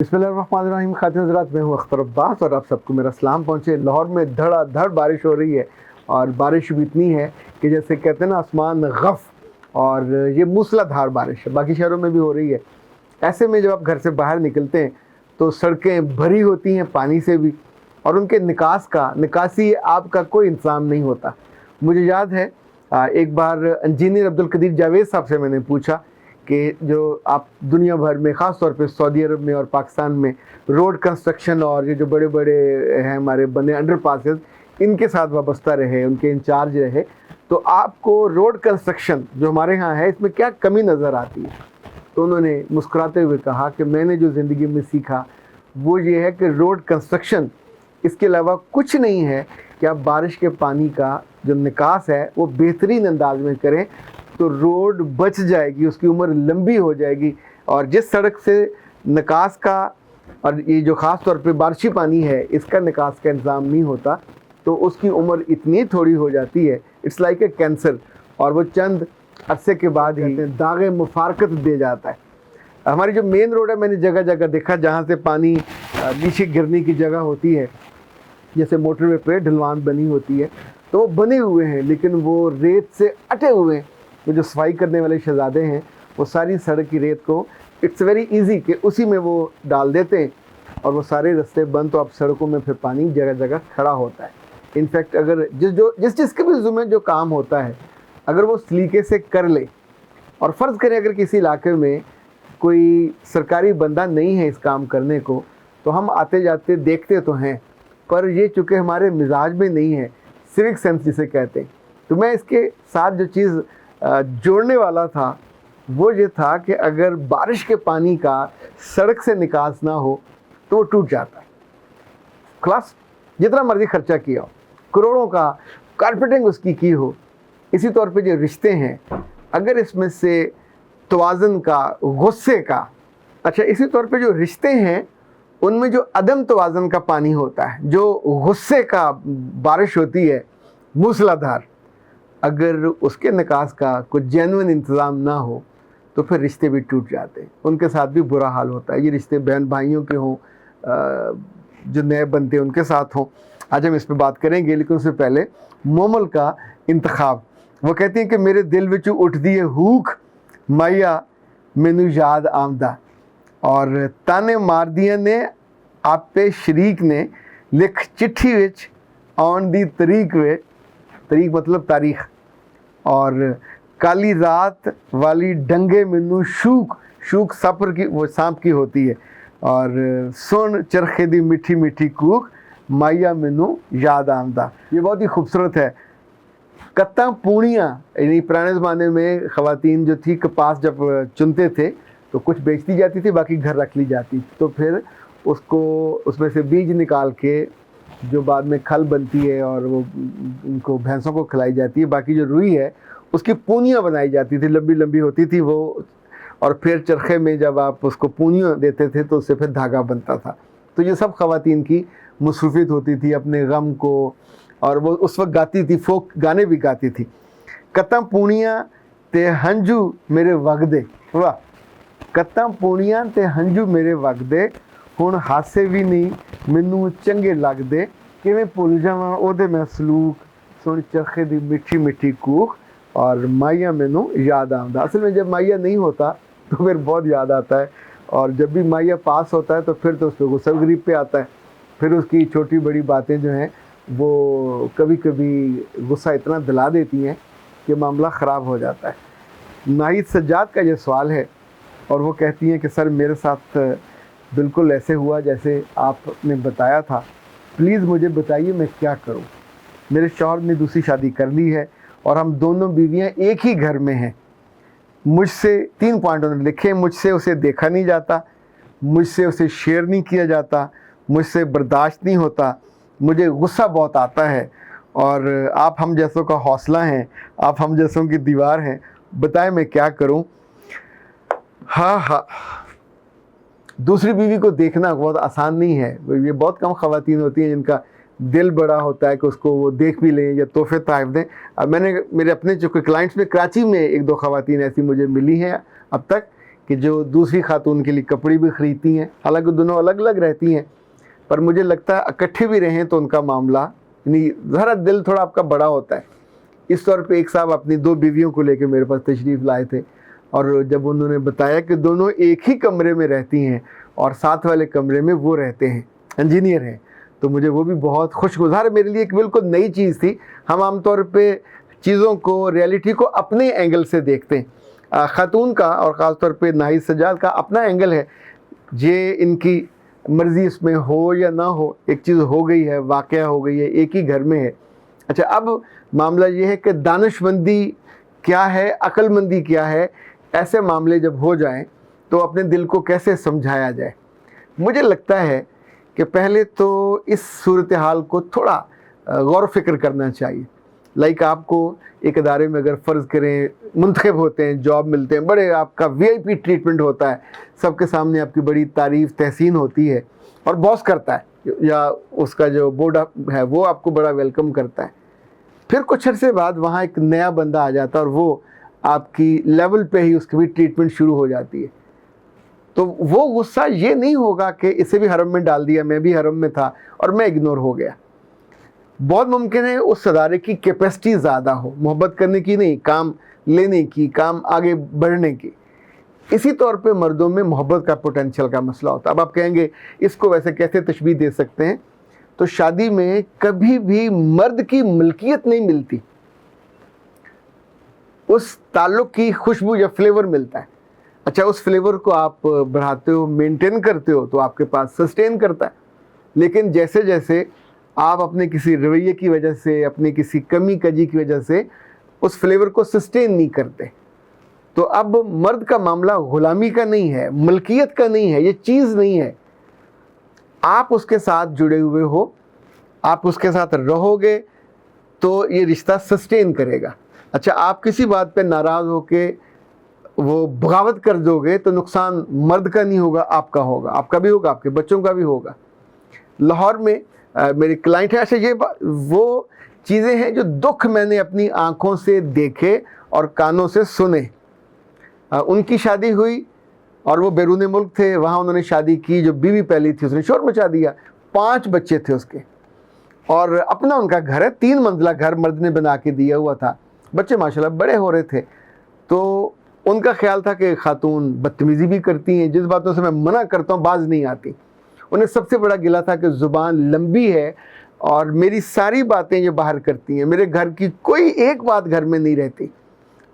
बिस्मिल्लाहिर्रहमानिर्रहीम। खातिन हज़रात, मैं हूँ अख्तर अब्बास और आप सबको मेरा सलाम पहुँचे। लाहौर में धड़ाधड़ बारिश हो रही है और बारिश भी इतनी है कि जैसे कहते हैं ना आसमान गफ़, और ये मूसलाधार बारिश है। बाकी शहरों में भी हो रही है। ऐसे में जब आप घर से बाहर निकलते हैं तो सड़कें भरी होती हैं पानी से भी, और उनके निकासी आपका कोई इंतज़ाम नहीं होता। मुझे याद है एक बार इंजीनियर अब्दुल कदीर जावेद साहब से मैंने पूछा कि जो आप दुनिया भर में, ख़ास तौर पे सऊदी अरब में और पाकिस्तान में रोड कंस्ट्रक्शन और ये जो बड़े बड़े हैं हमारे बने अंडर पासेस, इनके साथ वाबस्ता रहे, उनके इंचार्ज रहे, तो आपको रोड कंस्ट्रक्शन जो हमारे यहाँ है इसमें क्या कमी नज़र आती है? तो उन्होंने मुस्कुराते हुए कहा कि मैंने जो ज़िंदगी में सीखा वो ये है कि रोड कंस्ट्रक्शन इसके अलावा कुछ नहीं है कि आप बारिश के पानी का जो निकास है वो बेहतरीन अंदाज में करें तो रोड बच जाएगी, उसकी उम्र लंबी हो जाएगी। और जिस सड़क से निकास का, और ये जो ख़ास तौर पे बारिशी पानी है इसका निकास का इंतज़ाम नहीं होता तो उसकी उम्र इतनी थोड़ी हो जाती है, इट्स लाइक ए कैंसर, और वो चंद अरसे के बाद ही दागे मुफारकत दे जाता है। हमारी जो मेन रोड है, मैंने जगह जगह देखा जहाँ से पानी नीचे गिरने की जगह होती है, जैसे मोटरवे पे ढलवान बनी होती है, तो वो बने हुए हैं लेकिन वो रेत से अटे हुए हैं। वो जो सफाई करने वाले शहजादे हैं वो सारी सड़क की रेत को इट्स वेरी इजी कि उसी में वो डाल देते हैं और वो सारे रास्ते बंद, तो अब सड़कों में फिर पानी जगह जगह खड़ा होता है। इनफैक्ट अगर जिसके भी ज़ुम्मे जो काम होता है अगर वो सलीके से कर ले, और फ़र्ज़ करें अगर किसी इलाके में कोई सरकारी बंदा नहीं है इस काम करने को, तो हम आते जाते देखते तो हैं, पर ये चूँकि हमारे मिजाज में नहीं है, सिविक सेंस जिसे कहते हैं। तो मैं इसके साथ जो चीज़ जोड़ने वाला था वो ये था कि अगर बारिश के पानी का सड़क से निकास ना हो तो वो टूट जाता है। खलास, जितना मर्ज़ी खर्चा किया हो, करोड़ों का कारपेटिंग उसकी की हो, इसी तौर पे जो रिश्ते हैं अगर इसमें से तवाज़ुन का, गुस्से का, अच्छा इसी तौर पे जो रिश्ते हैं उनमें जो अदम तवाज़ुन का पानी होता है, जो गुस्से का बारिश होती है मूसलाधार, अगर उसके निकास का कुछ जेन्युइन इंतज़ाम ना हो तो फिर रिश्ते भी टूट जाते हैं, उनके साथ भी बुरा हाल होता है। ये रिश्ते बहन भाइयों के हों, जो नए बनते हैं उनके साथ हों। आज हम इस पर बात करेंगे, लेकिन उससे पहले मोमल का इंतखाब। वो कहती हैं कि मेरे दिल विच उठदी है हूक, माइया मैनू याद आमदा, और ताने मार दियां ने आपे शरीक ने, लिख चिट्ठी विच आउण दी तरीक वे, तरीक मतलब तारीख, और काली रात वाली डंगे मैनू शूक सफर की, वो सांप की होती है, और सुन चरखे दी मीठी मीठी कूक, माइया मैनू याद आमदा। ये बहुत ही खूबसूरत है। कत्ता पूणियाँ, यानी पुराने ज़माने में ख़वातीन जो थी कपास जब चुनते थे तो कुछ बेच दी जाती थी, बाकी घर रख ली जाती, तो फिर उसको उसमें से बीज निकाल के जो बाद में खल बनती है और वो उनको भैंसों को खिलाई जाती है। बाकी जो रुई है उसकी पूनियाँ बनाई जाती थी, लंबी लंबी होती थी वो, और फिर चरखे में जब आप उसको पूनियाँ देते थे तो उससे फिर धागा बनता था। तो ये सब ख़वातीन की मसरूफ़ियत होती थी अपने गम को, और वो उस वक्त गाती थी, फोक गाने भी गाती थी। कत्ता पूनियाँ ते हंजू मेरे वगदे, वाह, कत्ता पूनियाँ ते हंजू मेरे वगदे, हुण हासे भी नहीं मैनू चंगे लगदे, किवें भुल जावां ओहदे मैं सलूक, सुन चरखे दी मीठी मीठी कूक, और माइया मैनू याद आमदा। असल में जब माइया नहीं होता तो फिर बहुत याद आता है, और जब भी माइया पास होता है तो फिर तो उस पर गुस्सा गरीब पे आता है, फिर उसकी छोटी बड़ी बातें जो हैं वो कभी कभी गुस्सा इतना दिला देती हैं कि मामला ख़राब हो जाता है। नाहिद सज्जाद का ये सवाल है, और वो कहती हैं कि सर मेरे साथ बिल्कुल ऐसे हुआ जैसे आपने बताया था, प्लीज़ मुझे बताइए मैं क्या करूं। मेरे शौहर ने दूसरी शादी कर ली है और हम दोनों बीवियां एक ही घर में हैं। मुझसे 3 पॉइंट उन्होंने लिखे, मुझसे उसे देखा नहीं जाता, मुझसे उसे शेयर नहीं किया जाता, मुझसे बर्दाश्त नहीं होता, मुझे गुस्सा बहुत आता है, और आप हम जैसों का हौसला हैं, आप हम जैसों की दीवार हैं, बताएं मैं क्या करूं। हाँ, दूसरी बीवी को देखना बहुत आसान नहीं है। ये बहुत कम ख़वातीन होती हैं जिनका दिल बड़ा होता है कि उसको वो देख भी लें या तोहफे तोहफ़ दें। अब मैंने मेरे अपने जो क्लाइंट्स में कराची में 1-2 ख़वातीन ऐसी मुझे मिली हैं अब तक کہ جو दूसरी खातून के लिए कपड़े भी खरीदती हैं, हालांकि दोनों अलग अलग रहती हैं, पर मुझे लगता है इकट्ठे भी रहें तो उनका मामला, यानी ज़रा दिल थोड़ा आपका बड़ा होता है। इस तौर पे एक साहब अपनी 2 बीवियों को लेके मेरे पास तशरीफ़ लाए थे, और जब उन्होंने बताया कि दोनों एक ही कमरे में रहती हैं और साथ वाले कमरे में वो रहते हैं, इंजीनियर हैं, तो मुझे वो भी बहुत खुशगुजार, मेरे लिए एक बिल्कुल नई चीज़ थी। हम आमतौर पे चीज़ों को, रियलिटी को अपने एंगल से देखते हैं। ख़ातून का और ख़ास तौर पे नाहिद सज्जाद का अपना एंगल है, ये इनकी मर्ज़ी इसमें हो या ना हो, एक चीज़ हो गई है, वाक़या हो गई है, एक ही घर में है। अच्छा, अब मामला ये है कि दानिशमंदी क्या है, अक्लमंदी क्या है, ऐसे मामले जब हो जाएं तो अपने दिल को कैसे समझाया जाए। मुझे लगता है कि पहले तो इस सूरत हाल को थोड़ा गौर फ़िक्र करना चाहिए। लाइक आपको एक अदारे में अगर फ़र्ज़ करें मुंतखब होते हैं, जॉब मिलते हैं, बड़े आपका VIP ट्रीटमेंट होता है, सबके सामने आपकी बड़ी तारीफ़ तहसीन होती है, और बॉस करता है या उसका जो बोर्ड है वो आपको बड़ा वेलकम करता है। फिर कुछ अरसे बाद वहाँ एक नया बंदा आ जाता है और वो आपकी लेवल पे ही उसकी भी ट्रीटमेंट शुरू हो जाती है। तो वो गुस्सा ये नहीं होगा कि इसे भी हरम में डाल दिया, मैं भी हरम में था और मैं इग्नोर हो गया। बहुत मुमकिन है उस अदारे की कैपेसिटी ज़्यादा हो, मोहब्बत करने की नहीं, काम लेने की, काम आगे बढ़ने की। इसी तौर पे मर्दों में मोहब्बत का पोटेंशियल का मसला होता है। अब आप कहेंगे इसको वैसे कैसे तशबीह दे सकते हैं, तो शादी में कभी भी मर्द की मलकियत नहीं मिलती, उस ताल्लुक़ की खुशबू या फ्लेवर मिलता है। अच्छा, उस फ्लेवर को आप बढ़ाते हो, मेंटेन करते हो, तो आपके पास सस्टेन करता है। लेकिन जैसे जैसे आप अपने किसी रवैये की वजह से, अपनी किसी कमी कजी की वजह से उस फ्लेवर को सस्टेन नहीं करते, तो अब मर्द का मामला ग़ुलामी का नहीं है, मलकियत का नहीं है, ये चीज़ नहीं है। आप उसके साथ जुड़े हुए हो, आप उसके साथ रहोगे तो ये रिश्ता सस्टेन करेगा। अच्छा, आप किसी बात पे नाराज़ होके वो बगावत कर दोगे तो नुकसान मर्द का नहीं होगा, आपका होगा, आपका भी होगा, आपके बच्चों का भी होगा। लाहौर में मेरे क्लाइंट है। अच्छा, ये वो चीज़ें हैं जो दुख मैंने अपनी आँखों से देखे और कानों से सुने। उनकी शादी हुई और वो बैरून मुल्क थे, वहाँ उन्होंने शादी की, जो बीवी पहली थी उसने शोर मचा दिया, 5 बच्चे थे उसके, और अपना उनका घर है, 3 मंजिला घर मर्द ने बना के दिया हुआ था। बच्चे माशाल्लाह बड़े हो रहे थे, तो उनका ख्याल था कि खातून बदतमीज़ी भी करती हैं, जिस बातों से मैं मना करता हूँ बाज नहीं आती। उन्हें सबसे बड़ा गिला था कि ज़ुबान लंबी है और मेरी सारी बातें ये बाहर करती हैं, मेरे घर की कोई एक बात घर में नहीं रहती,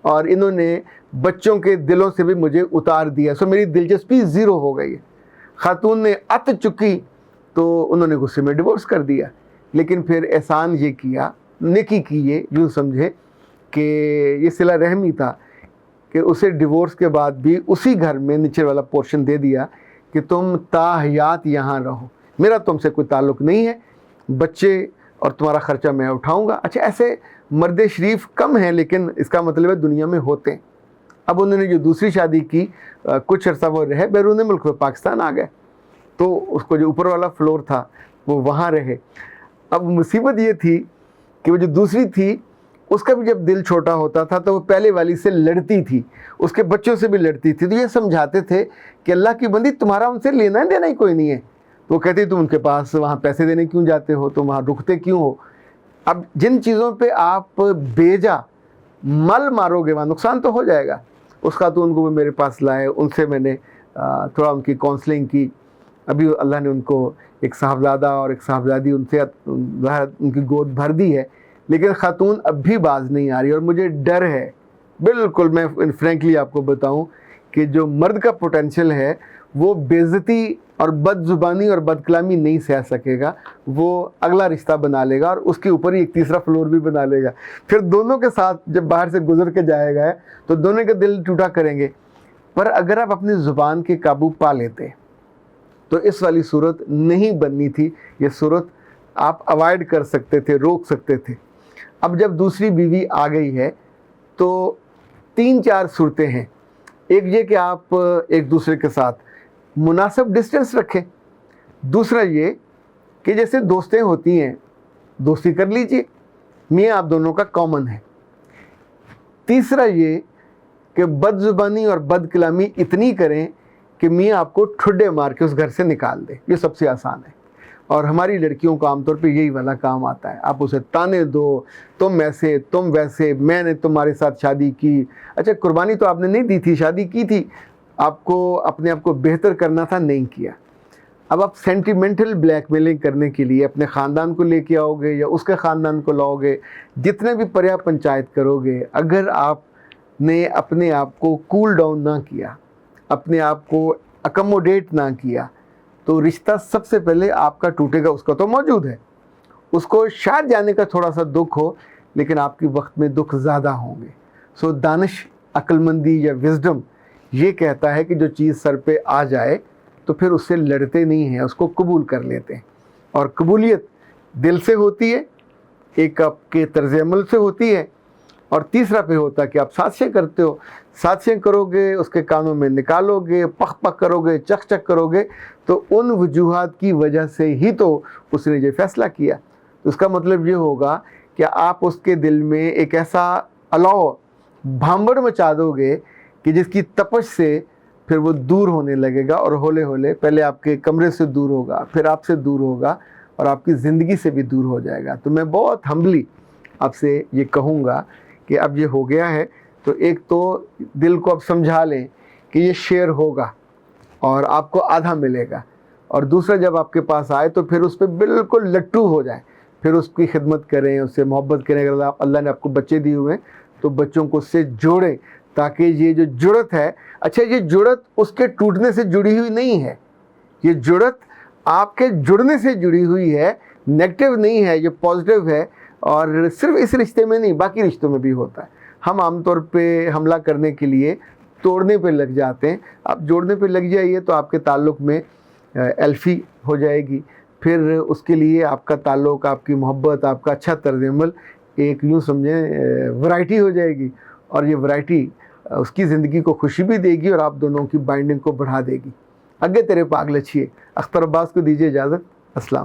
और इन्होंने बच्चों के दिलों से भी मुझे उतार दिया। सो मेरी दिलचस्पी 0 हो गई है। खातून ने अत चुकी तो उन्होंने गुस्से में डिवोर्स कर दिया। लेकिन फिर एहसान ये किया, नेकी की, ये यूँ समझे कि ये सिला रहमी था कि उसे डिवोर्स के बाद भी उसी घर में नीचे वाला पोर्शन दे दिया कि तुम ताहयात यहाँ रहो, मेरा तुमसे कोई ताल्लुक़ नहीं है, बच्चे और तुम्हारा ख़र्चा मैं उठाऊँगा। अच्छा, ऐसे मर्द शरीफ कम हैं, लेकिन इसका मतलब है दुनिया में होते हैं। अब उन्होंने जो दूसरी शादी की, कुछ अर्सा वो रहे बैरून मुल्क में, पाकिस्तान आ गए, तो उसको जो ऊपर वाला फ्लोर था वो वहाँ रहे। अब मुसीबत ये थी कि वो जो दूसरी थी उसका भी जब दिल छोटा होता था तो वो पहले वाली से लड़ती थी, उसके बच्चों से भी लड़ती थी। तो ये समझाते थे कि अल्लाह की बंदी, तुम्हारा उनसे लेना देना ही कोई नहीं है। तो वो कहती तुम उनके पास वहाँ पैसे देने क्यों जाते हो, तुम वहाँ रुकते क्यों हो। अब जिन चीज़ों पे आप बेजा मल मारोगे वहाँ नुकसान तो हो जाएगा। उस खातून को वो मेरे पास लाए, उनसे मैंने थोड़ा उनकी काउंसलिंग की। अभी अल्लाह ने उनको एक साहबजादा और एक साहबजादी उनसे उनकी गोद भर दी है, लेकिन ख़ातून अब भी बाज नहीं आ रही और मुझे डर है। बिल्कुल मैं फ्रैंकली आपको बताऊं कि जो मर्द का पोटेंशियल है वो बेइज्जती और बदजुबानी और बदकलामी नहीं सह सकेगा, वो अगला रिश्ता बना लेगा और उसके ऊपर ही एक तीसरा फ्लोर भी बना लेगा। फिर दोनों के साथ जब बाहर से गुजर के जाएगा तो दोनों के दिल टूटा करेंगे। पर अगर आप अपनी ज़ुबान के काबू पा लेते तो इस वाली सूरत नहीं बननी थी। ये सूरत आप अवॉइड कर सकते थे, रोक सकते थे। अब जब दूसरी बीवी आ गई है तो 3-4 सूरतें हैं। एक ये कि आप एक दूसरे के साथ मुनासिब डिस्टेंस रखें। दूसरा ये कि जैसे दोस्तें होती हैं, दोस्ती कर लीजिए, मियाँ आप दोनों का कॉमन है। तीसरा ये کہ بد زبانی اور بد کلامی اتنی کریں کہ میاں آپ کو ٹھڈے مار کے اس گھر سے نکال دے. یہ سب سے آسان ہے. اور ہماری لڑکیوں کو عام طور پہ یہی والا کام آتا ہے. آپ اسے تانے دو, تم ایسے تم ویسے, میں نے تمہارے ساتھ شادی کی. اچھا قربانی تو آپ نے نہیں دی تھی, شادی کی تھی, آپ کو اپنے آپ کو بہتر کرنا تھا, نہیں کیا. اب آپ سینٹیمنٹل بلیک میلنگ کرنے کے لیے اپنے خاندان کو لے کے آؤ گے یا اس کے خاندان کو لاؤ گے, جتنے بھی پریا پنچایت کرو گے, اگر آپ نے اپنے آپ کو کول ڈاؤن نہ کیا, اپنے آپ کو اکموڈیٹ نہ کیا, تو رشتہ سب سے پہلے آپ کا ٹوٹے گا. اس کا تو موجود ہے, اس کو شاید جانے کا تھوڑا سا دکھ ہو, لیکن آپ کی وقت میں دکھ زیادہ ہوں گے. سو دانش, عقل مندی یا وزڈم یہ کہتا ہے کہ جو چیز سر پہ آ جائے تو پھر اس سے لڑتے نہیں ہیں, اس کو قبول کر لیتے ہیں. اور قبولیت دل سے ہوتی ہے, ایک آپ کے طرز عمل سے ہوتی ہے, اور تیسرا پہ ہوتا ہے کہ آپ سازشیں کرتے ہو. سازشیں کرو گے, اس کے کانوں میں نکالو گے, پخ پخ کرو گے, چک چک کرو گے, تو ان وجوہات کی وجہ سے ہی تو اس نے یہ فیصلہ کیا. اس کا مطلب یہ ہوگا کہ آپ اس کے دل میں ایک ایسا الاؤ بھانبڑ مچا دو گے کہ جس کی تپش سے پھر وہ دور ہونے لگے گا, اور ہولے ہولے پہلے آپ کے کمرے سے دور ہوگا, پھر آپ سے دور ہوگا, اور آپ کی زندگی سے بھی دور ہو جائے گا. تو میں بہت ہمبلی آپ سے یہ کہوں گا کہ اب یہ ہو گیا ہے, تو ایک تو دل کو اب سمجھا لیں کہ یہ شیئر ہوگا اور آپ کو آدھا ملے گا, اور دوسرا جب آپ کے پاس آئے تو پھر اس پہ بالکل لٹو ہو جائیں, پھر اس کی خدمت کریں, اس سے محبت کریں. اگر اللہ نے آپ کو بچے دیے ہوئے ہیں تو بچوں کو اس سے جوڑیں, تاکہ یہ جو جڑت ہے, اچھا یہ جڑت اس کے ٹوٹنے سے جڑی ہوئی نہیں ہے, یہ جڑت آپ کے جڑنے سے جڑی ہوئی ہے, نیگیٹو نہیں ہے, یہ پازیٹیو ہے. اور صرف اس رشتے میں نہیں, باقی رشتوں میں بھی ہوتا ہے. ہم عام طور پہ حملہ کرنے کے لیے توڑنے پہ لگ جاتے ہیں. آپ جوڑنے پہ لگ جائیے تو آپ کے تعلق میں ایلفی ہو جائے گی. پھر اس کے لیے آپ کا تعلق, آپ کی محبت, آپ کا اچھا طرز عمل ایک یوں سمجھیں ورائٹی ہو جائے گی, اور یہ ورائٹی اس کی زندگی کو خوشی بھی دے گی اور آپ دونوں کی بائنڈنگ کو بڑھا دے گی. اگے تیرے پاگ لچھیے. اختر عباس کو دیجیے اجازت. السلام.